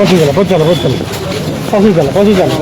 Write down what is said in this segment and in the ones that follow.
ପଶିଗଲା ପଚାଲ ପଶିଗଲା ପଶିଗଲା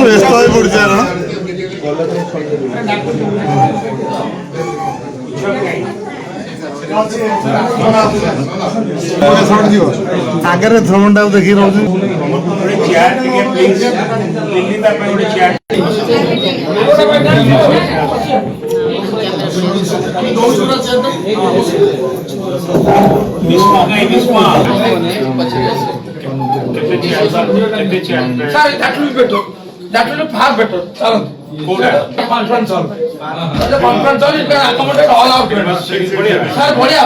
ব্যস্ত হয়ে পড়ছে না ଆଗରେ ଥ୍ରୋନ୍ଟାକୁ ଦେଖି ରହୁଛି That will be far better. Conference hall. The conference hall, you can accommodate all our students. Sir, बढ़िया.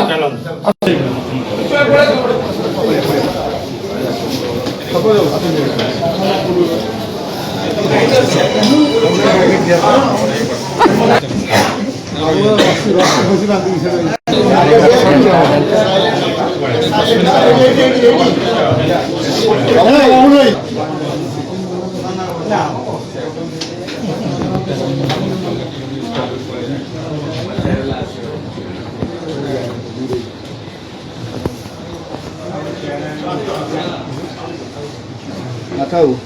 Tahu,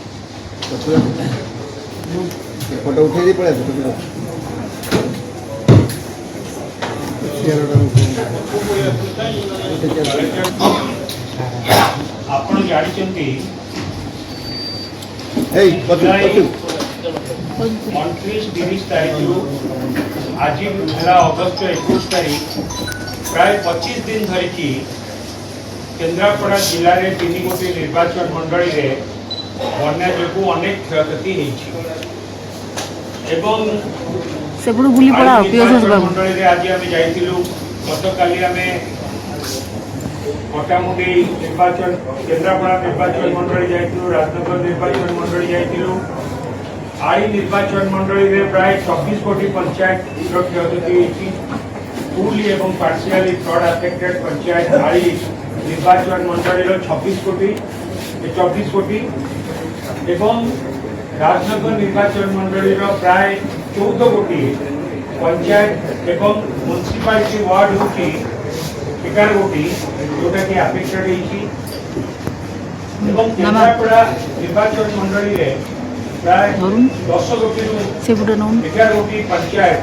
फोटो उठे दी पड़े ଆପଣ ଜାଣିଛନ୍ତି 29-30 ତାରିଖରୁ ଆଜି ହେଲା ଅଗଷ୍ଟ 21 ତାରିଖ ପ୍ରାୟ 25 ଦିନ ଧରିକି କେନ୍ଦ୍ରାପଡ଼ା ଜିଲ୍ଲାରେ 3 ଗୋଟି ନିର୍ବାଚନ ମଣ୍ଡଳୀରେ ବନ୍ୟା ଯୋଗୁଁ ଅନେକ କ୍ଷୟକ୍ଷତି ହେଇଛି ଏବଂ ମଣ୍ଡଳୀରେ ଆଜି ଆମେ ଯାଇଥିଲୁ ଗତକାଲି ଆମେ ପଟାମୁଣ୍ଡି ନିର୍ବାଚନ କେନ୍ଦ୍ରାପଡ଼ା ନିର୍ବାଚନ ମଣ୍ଡଳୀ ଯାଇଥିଲୁ ରାଜନଗର ନିର୍ବାଚନ ମଣ୍ଡଳୀ ଯାଇଥିଲୁ ଆଳି ନିର୍ବାଚନ ମଣ୍ଡଳୀରେ ପ୍ରାୟ 24 କୋଟି ପଞ୍ଚାୟତର କ୍ଷୟକ୍ଷତି ହେଇଛି ଫୁଲି ଏବଂ ପାର୍ସିଆଲି ଫ୍ଲଡ୍ ଆଫେକ୍ଟେଡ୍ ପଞ୍ଚାୟତ ଆଳି ନିର୍ବାଚନ ମଣ୍ଡଳୀର 24 କୋଟି এবং রাজনগর নির্বাচন মন্ডলীর প্রায় 14 কোটি পঞ্চায়েত এবং म्युनिसिपालिटी ওয়ার্ড হচ্ছে 11 কোটি যেটাকে আফেক্টেড হয়েছি এবং কেন্দ্রাপড়া নির্বাচন মন্ডলীরে প্রায় 10 কোটিরু 11 কোটি পঞ্চায়েত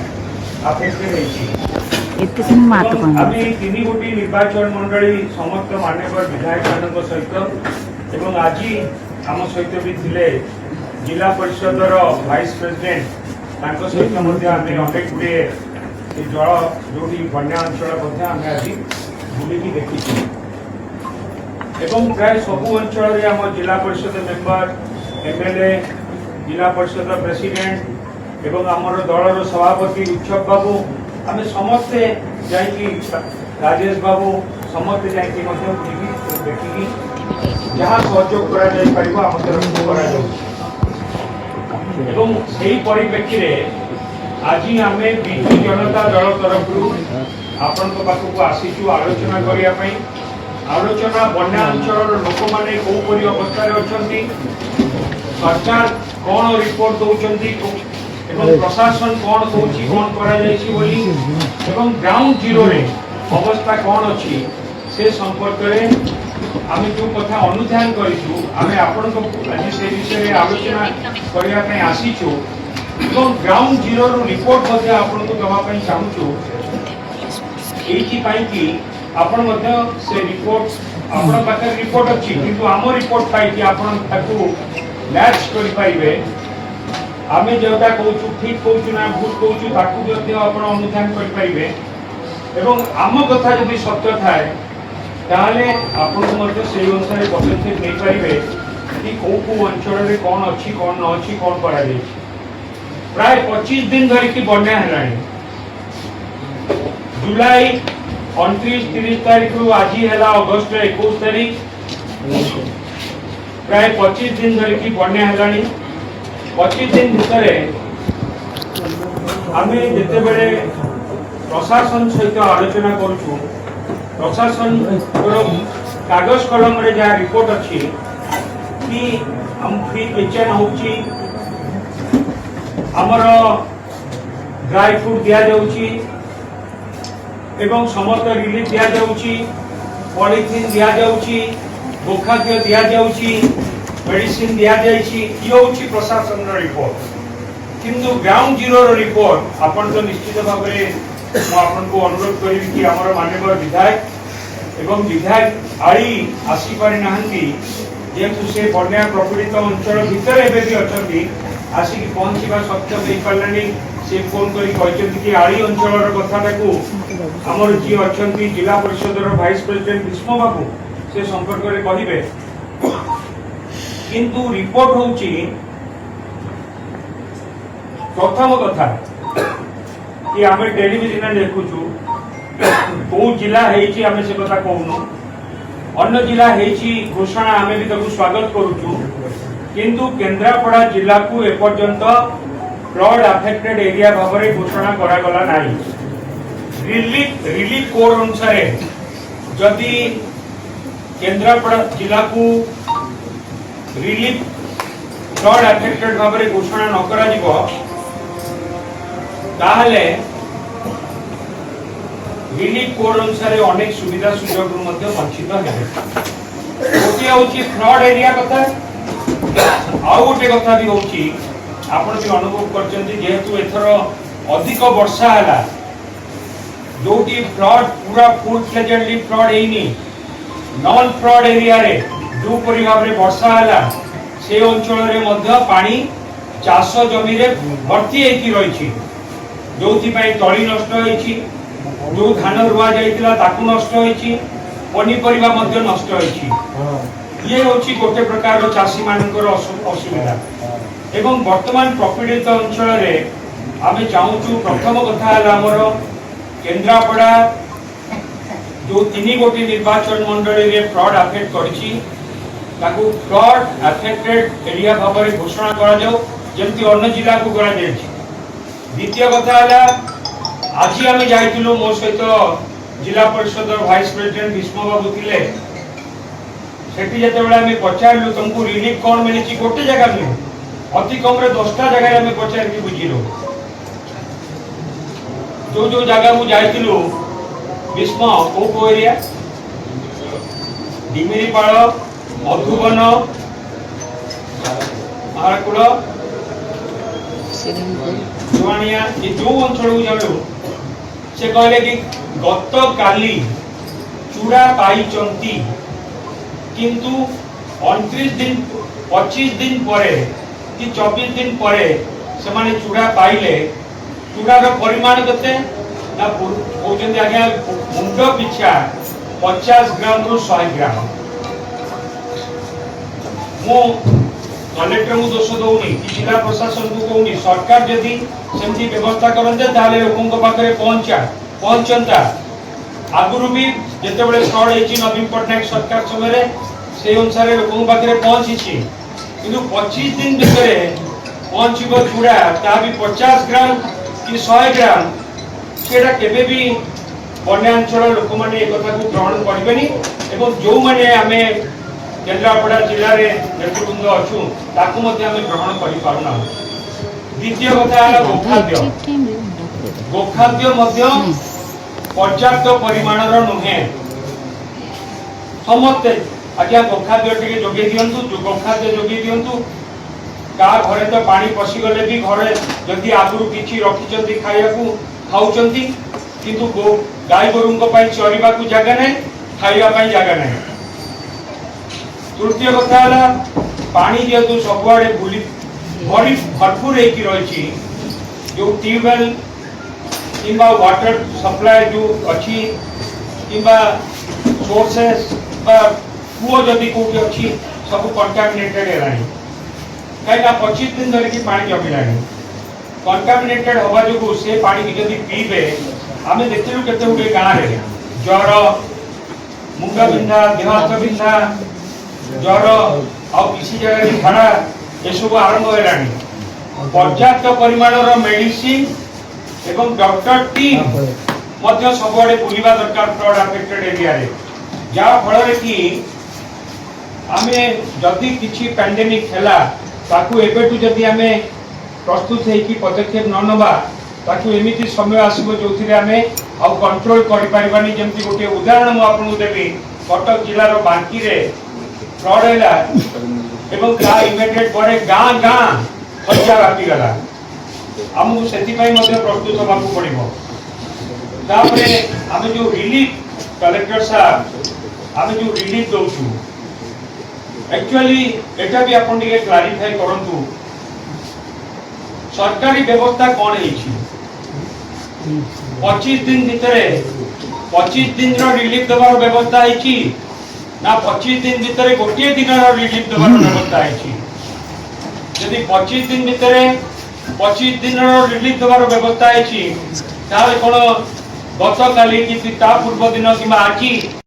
আফেক্টেড হয়েছি আমি 3 কোটি নির্বাচন মন্ডলী সমস্ত মাননীয় বিধায়কମାନଙ୍କ সহিত এবং আজি आम सहित भी थे जिला परिषदर वाइस प्रेसिडेंट सहित अनेक गुड़े जल जो बन्या अंचल आज बुलिकी देखी प्राय सबू अंचल आम जिला परिषद मेंबर एमएलए जिला परिषद प्रेसिडेंट एवं आमर दलर सभापति उत्सव बाबू आम समस्ते जाकि राजेश बाबू समस्ते जाकि देखिकी जहाँ सहयोग करा आम तरफ परिप्रेक्षी आज आम विजु जनता दल तरफ आपण पाखक आसीचु आलोचना करने आलोचना बन्या अंचल लोक मैंने कौपरी अवस्था अच्छा सरकार कौन रिपोर्ट दौरान प्रशासन कौन कौन करा ग्राउंड जीरो रे अवस्था कौन अच्छी से संपर्क में आम जो कथा अनुधान करूँ आम आपण आज से विषय आलोचना करने आसीचु ग्राउंड जीरो रिपोर्ट आपको दवाई चाहूँ ये आपण से रिपोर्ट आपण पाखे रिपोर्ट अच्छी किंतु आम रिपोर्ट पाई मैच करें आम जोटा कहूँ ठीक कहूँ ना भूल कहूँ ताकू अनुधान करें आम कथा जब सत्य थाए ताहले आपन से अनुसार पदक्षेप नहीं पारे कि कौ कौ अंचल में कौन अच्छी कौन न अच्छी कौन करा प्राय 25 दिन धरिकी बन्या है जुलाई 29-30 तारीख रु आज है अगस्ट 21 तारीख प्राय 25 दिन धरिकी बन्या हेलानी 25 दिन भितर आम जिते बड़े प्रशासन सहित आलोचना करूँ प्रशासन कागज कलम रे जहाँ रिपोर्ट अच्छी कि हम फ्री किचेन होची आमर ड्राई फ्रूट दिया जाउची एवं समस्त रिलीफ दिया जाउची पॉलिथिन दिया जाउची गोखाद्य दिया जाउची मेडिसिन दिया जाइची ये होची प्रशासन रिपोर्ट किंतु ग्राउंड जीरो रिपोर्ट आपण तो निश्चित भाव में आपन को अनुरोध करी कि हमर माननीय विधायक एवं विधायक आड़ी आसी पारि नाहंती जेतु से बन्या प्रपीड़ित अंचल भितर एबे भी अछंती आसिक पहुंचवा सक्षम हो पारानी से फोन करी आड़ी अंचल कथाटा आमर जी अच्छा जिला परिषद भाइस प्रेसिडेंट भीष्म बाबू से संपर्क में कहे किंतु रिपोर्ट होची प्रथम कथा कि आम टेलीविजन देखुचु कौ जिला है आम से कथा कहूनु अन्य जिला है घोषणा आम भी ताकू स्वागत करुचु किंतु केन्द्रापड़ा जिला को एपर्यंत फ्लड अफेक्टेड एरिया भाव में घोषणा करागला नहीं रिलीफ कोड अनुसार जदि केन्द्रापड़ा जिला को रिलीफ फ्लड अफेक्टेड भाव में घोषणा न करा जिवो ताहले रिलीफ कोड अनुसार अनेक सुविधा सुजोग वंचित हेबे गोटे होची फ्लड एरिया कथा आउ गोटे कथा भी होची आपण भी अनुभव करचंती जेहेतु एथर अधिक वर्षा हला जोटी फ्लड पूरा फुल फ्लेजेडली फ्लड हेनी नॉन फ्लड एरिया रे जो परि भाव रे वर्षा हला से अंचल रे मध्य पानी चाष जमी रे भर्ती हेकी रहिछि जोथि पई तळी नष्ट होइछि जो धान रुआ जाइतिला ताकू नष्ट होइछि पनिपरिबा मध्य नष्ट होइछि ये होची गोटे प्रकार चाषी मानकर असुविधा एवं वर्तमान प्रपीड़ित अंचल रे आमे चाहूचु प्रथम कथा हमर केन्द्रापड़ा जो 3 गोटी निर्वाचन मंडली रे फ्लड अफेक्ट करछि ताकू फ्लड अफेक्टेड एरिया भाव में घोषणा करा जाओ जेमति अन्य जिला को करा जायछि द्वितीय कथा आज आमे जाइतिलु मो सहित जिला परिषद भाइस प्रेसिडेंट भीष्म बाबू थिले सेठी जते बेला में पचारलु तुमको रिलीफ कोन मिलिछि गोटे जगह में अति कम रे 10टा जगह में पचार के बुझिलो जो जगह मु जाइतिलु भीष्म को एरिया डिमिरीपाଳ मधुबन महाकुल जुआनिया ये जो अंचल जालु से कहले कि गत काली चूड़ा पाई चंती किंतु 29 दिन 25 दिन परे कि 24 दिन परे से माने चूड़ा पाइले चूड़ार परिमाण केते ना कहते आज्ञा मुंड पिछा 50 ग्राम रु 100 ग्राम मो कलेक्टर को दोष दौनी कि जिला प्रशासन को कहूनी सरकार जदि सेमती व्यवस्था करते ताले लोकों पाखे पहुंचता आगुरु भी जिते बड़े फ्लड होती नवीन पट्टनायक सरकार समय से अनुसार लोकों पाखे पहुंची कि 25 दिन भितर पहुंचब चूड़ा ता भी 50 ग्राम कि 100 ग्राम सेटा केबे भी बन्यांचल लोक मैंने एक कथा को ग्रहण करेंगे एवं जो मैंने आम केन्द्रापड़ा जिले में नेतृवृंद अच्छू ताकू ग्रहण कर पारुना। द्वितीय कथा गोखाद्य पर्याप्त परिमाणर नुहे समस्ते आज्ञा गोखाद्य टे जोगे दिंतु गोखाद्य जोगे दिंतु का घरे तो पानी पशिगले भी घरे जदि आगुरी किछि रखिचंती खाइबाकू खाउचंती किंतु गाय गोरुंक पई चरिबाकू जगह नै खाइबा पई जगह नै। तृतीय कथा हला पानी जेतु सबआडे बुली भरी भरपूर हेकी रहिछि जो ट्यूबवेल किंबा वाटर सप्लाई जो अच्छी किंबा सोर्सेस बा कुओ जदि कोठी अच्छी सब कंटामिनेटेड हेलानी कहीं 25 दिन धरिकी पानी जमिलानी कंटामिनेटेड हवा जो से पानी की जदि पीबे आम देखिलु केते गुटे गाँव रे ज्वर मुंड बिंधा देह हाथ बिंधा ज्वर किसी जगह खड़ा एसबू आरंभ होलानी पर्याप्त परिमाणर मेडिसिन एवं डॉक्टर टीम मध्य सबुआडे बुलिबा दरकार फ्लड अफेक्टेड एरिया रे जा फल कि आमे जदि किछि पैंडेमिक हैला ताकू एबेटू जदि आमे प्रस्तुत है कि पदक्षेप न नबा ताकू एमिति समय आसीबो जोथिरे आमे आ कंट्रोल करि परिबानी जेमति गोटे उदाहरण मु आपन देबी कटक जिल्ला रो बांकी रे फ्लड हैला एवं गा इमिडिएट परे गां गां हत्या व्यापी गला हमहु सेति पई मध्ये प्रस्तुत होबाकू पड़िबो तापरे आमे जो रिलीफ कलेक्टर साहब आमे जो रिलीफ दउछु एक्चुअली एटा भी अपन के क्लैरिफाई करंतु सरकारी व्यवस्था कौन है 25 दिन भीतर 25 दिन रो रिलीफ देवार व्यवस्था है ना 25 दिन भीतर गोटे दिन रो रिलीफ देवार व्यवस्था है यदि 25 दिन भीतर 25 दिन रो रिलीफ देवार व्यवस्था है ताले कोन गत काली कि ता पूर्व दिन कि आज